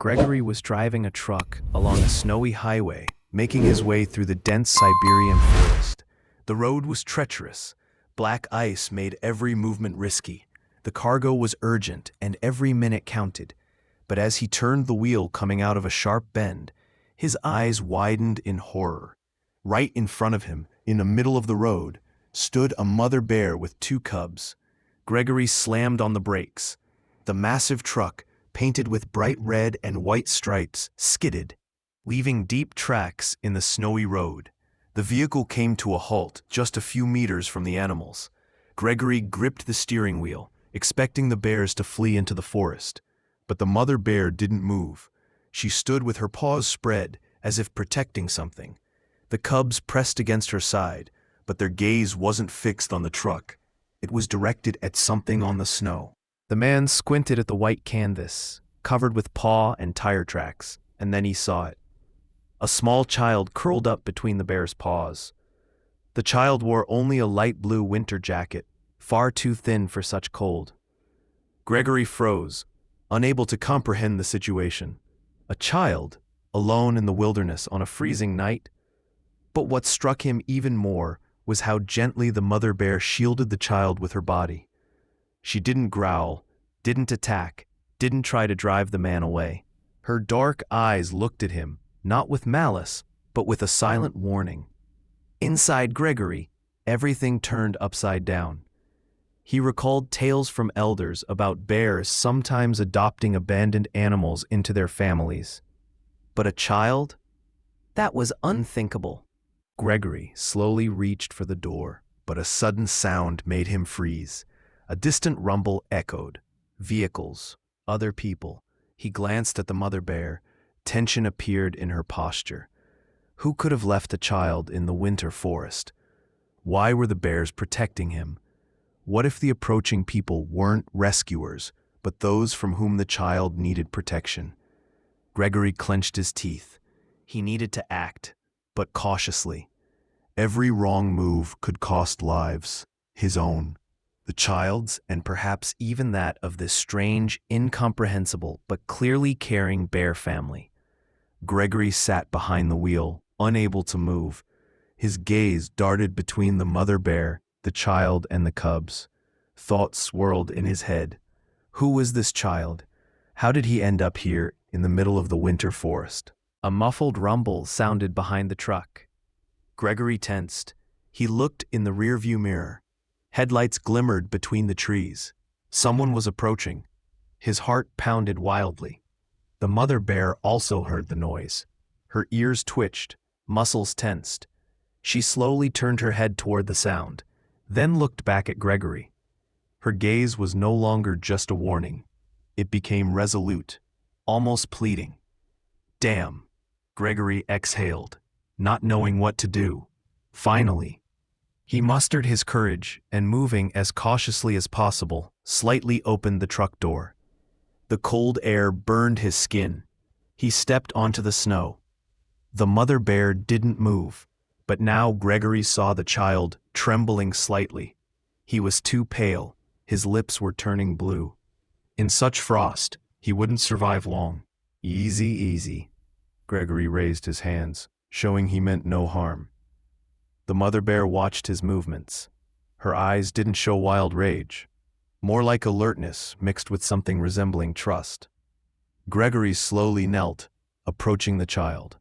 Gregory was driving a truck along a snowy highway, making his way through the dense Siberian forest. The road was treacherous. Black ice made every movement risky. The cargo was urgent, and every minute counted. But as he turned the wheel coming out of a sharp bend, his eyes widened in horror. Right in front of him, in the middle of the road, stood a mother bear with two cubs. Gregory slammed on the brakes. The massive truck, painted with bright red and white stripes, skidded, leaving deep tracks in the snowy road. The vehicle came to a halt just a few meters from the animals. Gregory gripped the steering wheel, expecting the bears to flee into the forest. But the mother bear didn't move. She stood with her paws spread, as if protecting something. The cubs pressed against her side, but their gaze wasn't fixed on the truck. It was directed at something on the snow. The man squinted at the white canvas, covered with paw and tire tracks, and then he saw it. A small child curled up between the bear's paws. The child wore only a light blue winter jacket, far too thin for such cold. Gregory froze, unable to comprehend the situation. A child, alone in the wilderness on a freezing night? But what struck him even more was how gently the mother bear shielded the child with her body. She didn't growl, didn't attack, didn't try to drive the man away. Her dark eyes looked at him, not with malice, but with a silent warning. Inside Gregory, everything turned upside down. He recalled tales from elders about bears sometimes adopting abandoned animals into their families. But a child? That was unthinkable. Gregory slowly reached for the door, but a sudden sound made him freeze. A distant rumble echoed. Vehicles, other people. He glanced at the mother bear. Tension appeared in her posture. Who could have left a child in the winter forest? Why were the bears protecting him? What if the approaching people weren't rescuers, but those from whom the child needed protection? Gregory clenched his teeth. He needed to act, but cautiously. Every wrong move could cost lives, his own, the child's, and perhaps even that of this strange, incomprehensible, but clearly caring bear family. Gregory sat behind the wheel, unable to move. His gaze darted between the mother bear, the child, and the cubs. Thoughts swirled in his head. Who was this child? How did he end up here in the middle of the winter forest? A muffled rumble sounded behind the truck. Gregory tensed. He looked in the rearview mirror. Headlights glimmered between the trees. Someone was approaching. His heart pounded wildly. The mother bear also heard the noise. Her ears twitched, muscles tensed. She slowly turned her head toward the sound, then looked back at Gregory. Her gaze was no longer just a warning. It became resolute, almost pleading. Damn, Gregory exhaled, not knowing what to do. Finally, he mustered his courage and, moving as cautiously as possible, slightly opened the truck door. The cold air burned his skin. He stepped onto the snow. The mother bear didn't move, but now Gregory saw the child trembling slightly. He was too pale. His lips were turning blue. In such frost, he wouldn't survive long. Easy, easy. Gregory raised his hands, showing he meant no harm. The mother bear watched his movements. Her eyes didn't show wild rage, more like alertness mixed with something resembling trust. Gregory slowly knelt, approaching the child.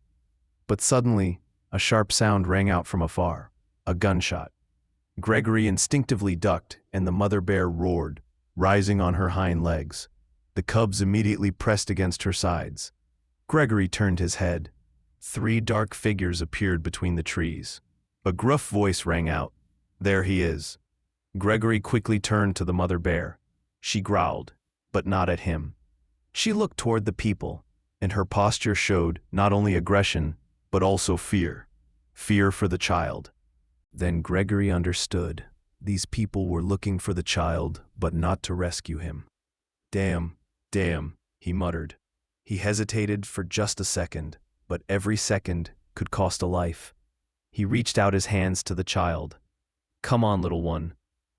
But suddenly, a sharp sound rang out from afar, a gunshot. Gregory instinctively ducked, and the mother bear roared, rising on her hind legs. The cubs immediately pressed against her sides. Gregory turned his head. 3 dark figures appeared between the trees. A gruff voice rang out. There he is. Gregory quickly turned to the mother bear. She growled, but not at him. She looked toward the people, and her posture showed not only aggression, but also fear. Fear for the child. Then Gregory understood. These people were looking for the child, but not to rescue him. Damn, he muttered. He hesitated for just a second, but every second could cost a life. He reached out his hands to the child. Come on, little one.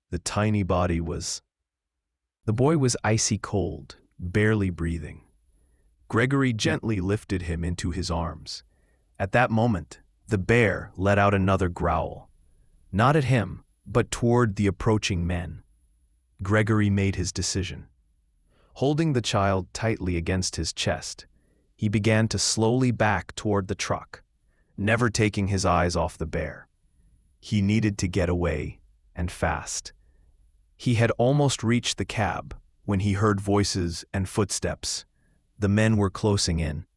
The tiny body was... The boy was icy cold, barely breathing. Gregory gently lifted him into his arms. At that moment, the bear let out another growl. Not at him, but toward the approaching men. Gregory made his decision. Holding the child tightly against his chest, he began to slowly back toward the truck, never taking his eyes off the bear. He needed to get away, and fast. He had almost reached the cab when he heard voices and footsteps. The men were closing in,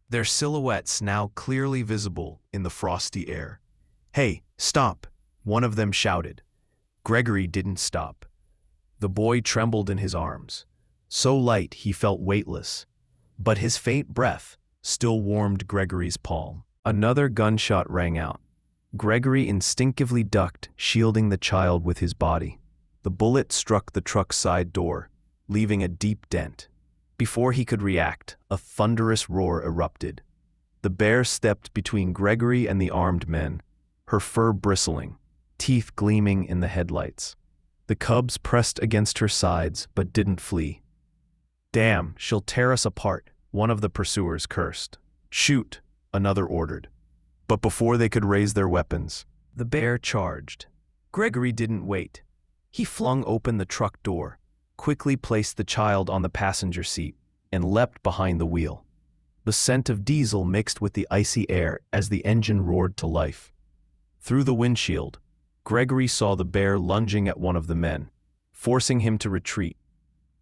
their silhouettes now clearly visible in the frosty air. "Hey, stop!" one of them shouted. Gregory didn't stop. The boy trembled in his arms, so light he felt weightless, but his faint breath still warmed Gregory's palm. Another gunshot rang out. Gregory instinctively ducked, shielding the child with his body. The bullet struck the truck's side door, leaving a deep dent. Before he could react, a thunderous roar erupted. The bear stepped between Gregory and the armed men, her fur bristling, teeth gleaming in the headlights. The cubs pressed against her sides but didn't flee. "Damn, she'll tear us apart," one of the pursuers cursed. "Shoot," another ordered. But before they could raise their weapons, the bear charged. Gregory didn't wait. He flung open the truck door, quickly placed the child on the passenger seat, and leapt behind the wheel. The scent of diesel mixed with the icy air as the engine roared to life. Through the windshield, Gregory saw the bear lunging at one of the men, forcing him to retreat.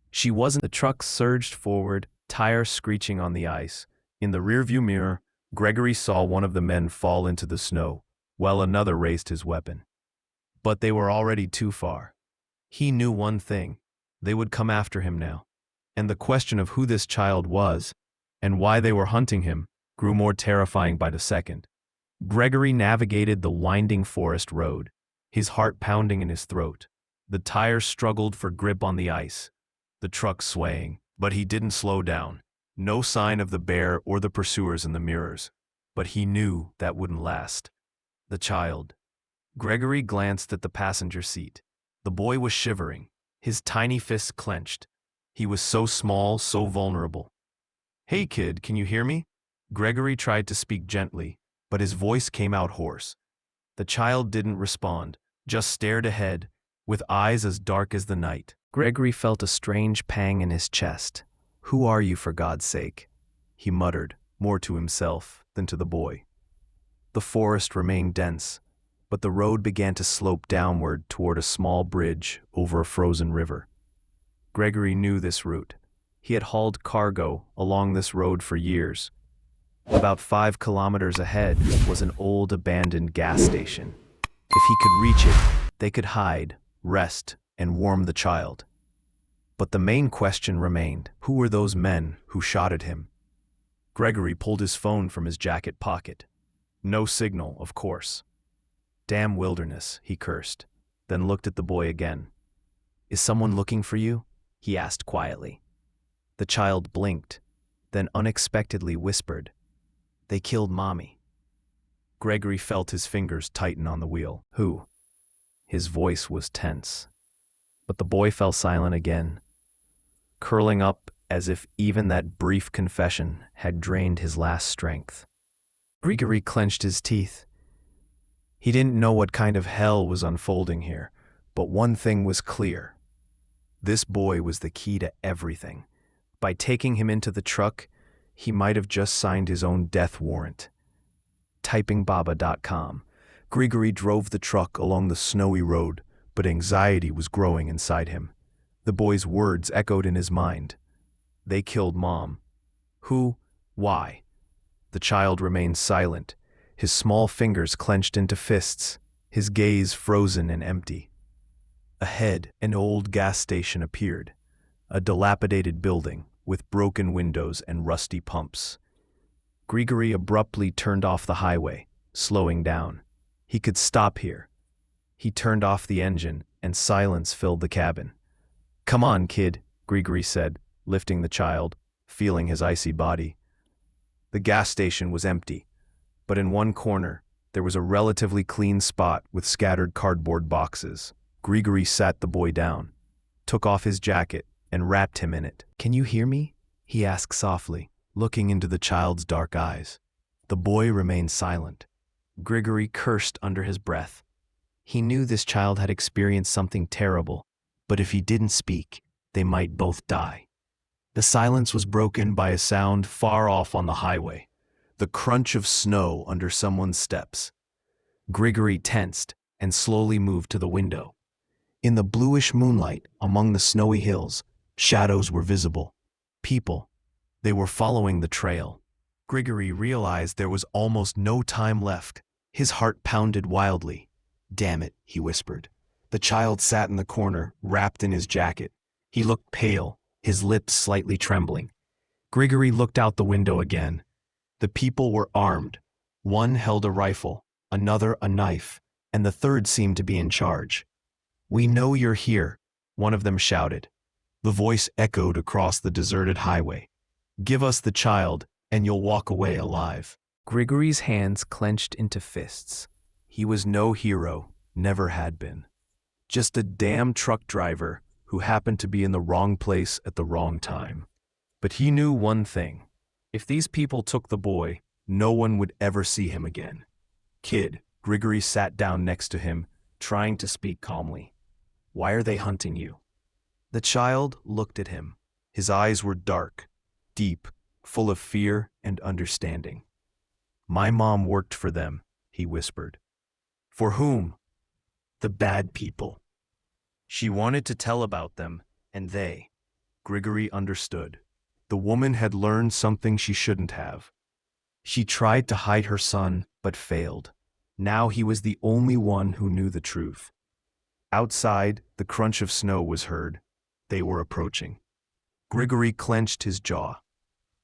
She wasn't. The truck surged forward, tires screeching on the ice. In the rearview mirror, Gregory saw one of the men fall into the snow, while another raised his weapon. But they were already too far. He knew one thing: they would come after him now. And the question of who this child was, and why they were hunting him, grew more terrifying by the second. Gregory navigated the winding forest road, his heart pounding in his throat. The tires struggled for grip on the ice, the truck swaying, but he didn't slow down. No sign of the bear or the pursuers in the mirrors, but he knew that wouldn't last. The child. Gregory glanced at the passenger seat. The boy was shivering, his tiny fists clenched. He was so small, so vulnerable. "Hey kid, can you hear me?" Gregory tried to speak gently, but his voice came out hoarse. The child didn't respond, just stared ahead, with eyes as dark as the night. Gregory felt a strange pang in his chest. "Who are you, for God's sake?" he muttered, more to himself than to the boy. The forest remained dense, but the road began to slope downward toward a small bridge over a frozen river. Gregory knew this route. He had hauled cargo along this road for years. About 5 kilometers ahead was an old abandoned gas station. If he could reach it, they could hide, rest, and warm the child. But the main question remained: who were those men who shot at him? Gregory pulled his phone from his jacket pocket. No signal, of course. "Damn wilderness," he cursed, then looked at the boy again. "Is someone looking for you?" he asked quietly. The child blinked, then unexpectedly whispered, "They killed Mommy." Gregory felt his fingers tighten on the wheel. "Who?" His voice was tense. But the boy fell silent again, curling up as if even that brief confession had drained his last strength. Gregory clenched his teeth. He didn't know what kind of hell was unfolding here, but one thing was clear. This boy was the key to everything. By taking him into the truck, he might have just signed his own death warrant. Typing Baba.com, Gregory drove the truck along the snowy road, but anxiety was growing inside him. The boy's words echoed in his mind. They killed Mom. Who? Why? The child remained silent, his small fingers clenched into fists, his gaze frozen and empty. Ahead, an old gas station appeared, a dilapidated building with broken windows and rusty pumps. Gregory abruptly turned off the highway, slowing down. He could stop here. He turned off the engine, and silence filled the cabin. "Come on, kid," Gregory said, lifting the child, feeling his icy body. The gas station was empty, but in one corner, there was a relatively clean spot with scattered cardboard boxes. Gregory sat the boy down, took off his jacket, and wrapped him in it. "Can you hear me?" he asked softly, looking into the child's dark eyes. The boy remained silent. Grigory cursed under his breath. He knew this child had experienced something terrible, but if he didn't speak, they might both die. The silence was broken by a sound far off on the highway, the crunch of snow under someone's steps. Grigory tensed and slowly moved to the window. In the bluish moonlight among the snowy hills, shadows were visible. People. They were following the trail. Grigory realized there was almost no time left. His heart pounded wildly. "Damn it," he whispered. The child sat in the corner, wrapped in his jacket. He looked pale, his lips slightly trembling. Grigory looked out the window again. The people were armed. One held a rifle, another a knife, and the third seemed to be in charge. "We know you're here," one of them shouted. The voice echoed across the deserted highway. "Give us the child, and you'll walk away alive." Grigory's hands clenched into fists. He was no hero, never had been. Just a damn truck driver who happened to be in the wrong place at the wrong time. But he knew one thing. If these people took the boy, no one would ever see him again. "Kid," Grigory sat down next to him, trying to speak calmly. "Why are they hunting you?" The child looked at him. His eyes were dark, deep, full of fear and understanding. "My mom worked for them," he whispered. "For whom?" "The bad people." She wanted to tell about them, and they. Grigory understood. The woman had learned something she shouldn't have. She tried to hide her son, but failed. Now he was the only one who knew the truth. Outside, the crunch of snow was heard. They were approaching. Grigory clenched his jaw.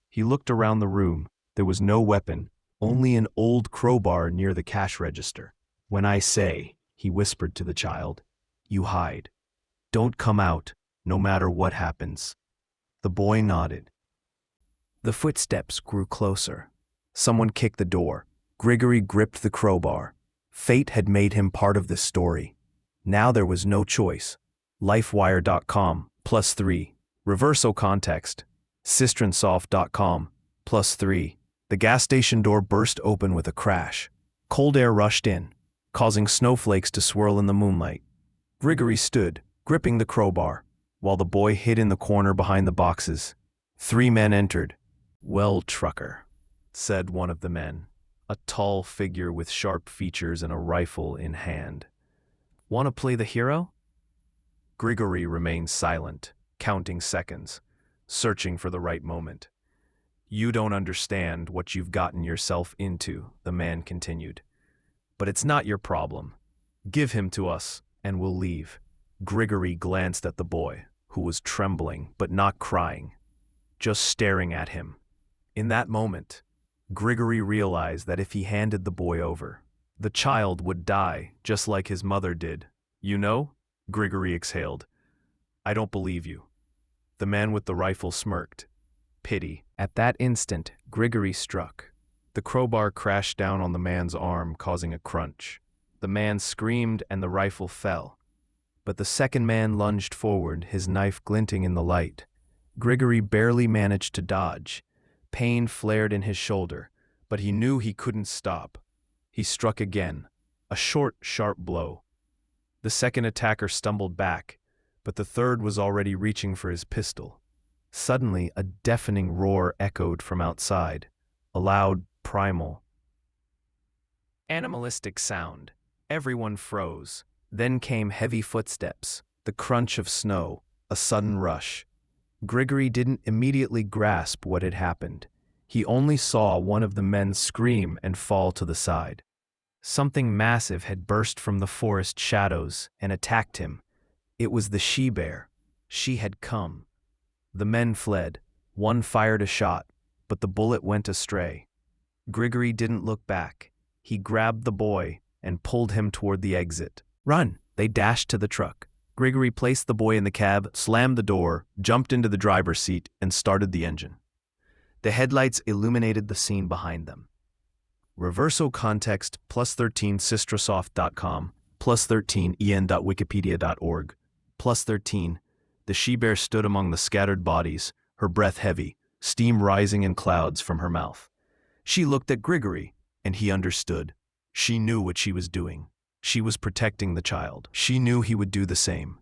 He looked around the room. There was no weapon, only an old crowbar near the cash register. "When I say," he whispered to the child, "you hide. Don't come out, no matter what happens." The boy nodded. The footsteps grew closer. Someone kicked the door. Grigory gripped the crowbar. Fate had made him part of this story. Now there was no choice. Lifewire.com, +3. Reverso context. Cisternsoft.com, +3. The gas station door burst open with a crash. Cold air rushed in, causing snowflakes to swirl in the moonlight. Grigory stood, gripping the crowbar, while the boy hid in the corner behind the boxes. 3 men entered. "Well, trucker," said one of the men, a tall figure with sharp features and a rifle in hand. "Want to play the hero?" Grigory remained silent, counting seconds, searching for the right moment. "You don't understand what you've gotten yourself into," the man continued. "But it's not your problem. Give him to us, and we'll leave." Grigory glanced at the boy, who was trembling but not crying, just staring at him. In that moment, Grigory realized that if he handed the boy over, the child would die just like his mother did. "You know?" Grigory exhaled. "I don't believe you." The man with the rifle smirked. "Pity." At that instant, Grigory struck. The crowbar crashed down on the man's arm, causing a crunch. The man screamed and the rifle fell. But the second man lunged forward, his knife glinting in the light. Grigory barely managed to dodge. Pain flared in his shoulder, but he knew he couldn't stop. He struck again, a short, sharp blow. The second attacker stumbled back, but the third was already reaching for his pistol. Suddenly, a deafening roar echoed from outside, a loud, primal, animalistic sound. Everyone froze. Then came heavy footsteps, the crunch of snow, a sudden rush. Grigory didn't immediately grasp what had happened. He only saw one of the men scream and fall to the side. Something massive had burst from the forest shadows and attacked him. It was the she-bear. She had come. The men fled. One fired a shot, but the bullet went astray. Grigory didn't look back. He grabbed the boy and pulled him toward the exit. "Run!" They dashed to the truck. Grigory placed the boy in the cab, slammed the door, jumped into the driver's seat, and started the engine. The headlights illuminated the scene behind them. Reverso context +13 Cistrasoft.com, +13 en.wikipedia.org, +13. The she-bear stood among the scattered bodies, her breath heavy, steam rising in clouds from her mouth. She looked at Grigory, and he understood. She knew what she was doing. She was protecting the child. She knew he would do the same.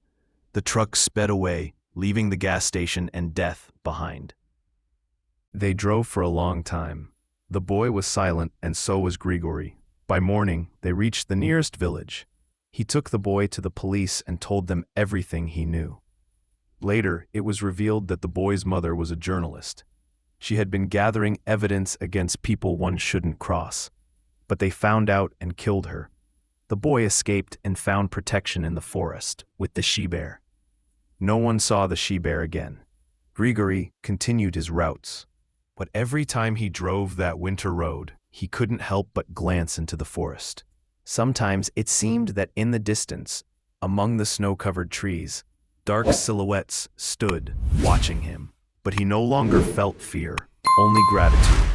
The truck sped away, leaving the gas station and death behind. They drove for a long time. The boy was silent, and so was Grigory. By morning, they reached the nearest village. He took the boy to the police and told them everything he knew. Later, it was revealed that the boy's mother was a journalist. She had been gathering evidence against people one shouldn't cross. But they found out and killed her. The boy escaped and found protection in the forest with the she-bear. No one saw the she-bear again. Grigory continued his routes. But every time he drove that winter road, he couldn't help but glance into the forest. Sometimes it seemed that in the distance, among the snow-covered trees, dark silhouettes stood, watching him. But he no longer felt fear, only gratitude.